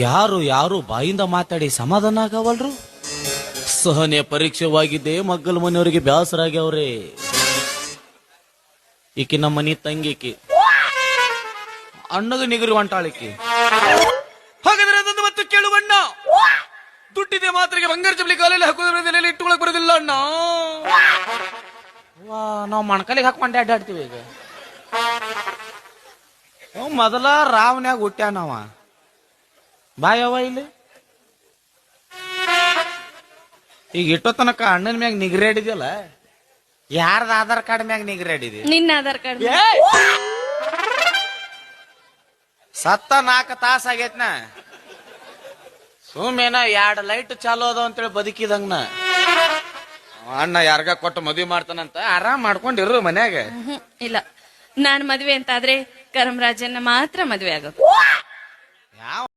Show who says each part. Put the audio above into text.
Speaker 1: ಯಾರು ಯಾರು ಬಾಯಿಂದ ಮಾತಾಡಿ ಸಮಾಧಾನ ಆಗವಲ್ರು. ಸಹನೆ ಪರೀಕ್ಷೆವಾಗಿದ್ದೆ ಮಗ್ಗಲ ಮನೆಯವರಿಗೆ ಬ್ಯಾಸರಾಗ್ಯವ್ರೆ. ಈಕಿ ನಮ್ಮ ಮನಿ ತಂಗಿಕಿ ಅಣ್ಣಗ ನಿಗರಿ ಹೊಂಟಾಳಿಕಿ. ಹಾಗಾದ್ರೆ ಅದನ್ನು ಮತ್ತು ಕೇಳುವಣ್ಣ, ದುಡ್ಡಿದೆ ಮಾತ್ರಿಗೆ ಬಂಗಾರ ಜಬ್ಲಿ ಕಾಲಲ್ಲಿ ಹಾಕೋದ್ರಲ್ಲಿ ಇಟ್ಟುಕೊಳಕ್ ಬರೋದಿಲ್ಲ ಅಣ್ಣ. ನಾವು ಮಣ್ಕಲಿಗೆ ಹಾಕೊಂಡೆ ಅಡ್ಡಾಡ್ತೀವಿ ಈಗ. ಮೊದಲ ರಾವ್ನ್ಯಾಗ ಹುಟ್ಟ್ಯಾನವ. ಬಾಯವ ಇಲ್ಲಿ ಈಗ ಇಟ್ಟೋ ತನಕ ಅಣ್ಣನ ಮ್ಯಾಗ ನಿಗ್ರೇಡಿದ್ಯಲ್ಲ, ಯಾರ್ದ ಆಧಾರ್ ಕಾರ್ಡ್ ಮ್ಯಾಗ ನಿಗ್ರೇಡಿದಿ?
Speaker 2: ನಿನ್ನ ಆಧಾರ್ ಕಾರ್ಡ್.
Speaker 1: ಸತ್ತ 4 ತಾಸ ಆಗೈತ್ನ, ಸುಮ್ಮೇನ 2 ಲೈಟ್ ಚಾಲು ಅದಾವ ಅಂತೇಳಿ ಬದುಕಿದಂಗನ. ಅಣ್ಣ ಯಾರ್ಗ ಕೊಟ್ಟು ಮದ್ವಿ ಮಾಡ್ತಾನಂತ ಆರಾಮ್ ಮಾಡ್ಕೊಂಡಿರು ಮನ್ಯಾಗ.
Speaker 2: ಇಲ್ಲ, ನಾನ್ ಮದ್ವೆ ಅಂತಾದ್ರೆ ಕರಮರಾಜನ್ನ ಮಾತ್ರ ಮದ್ವೆ ಆಗೋದು.
Speaker 1: ಯಾವ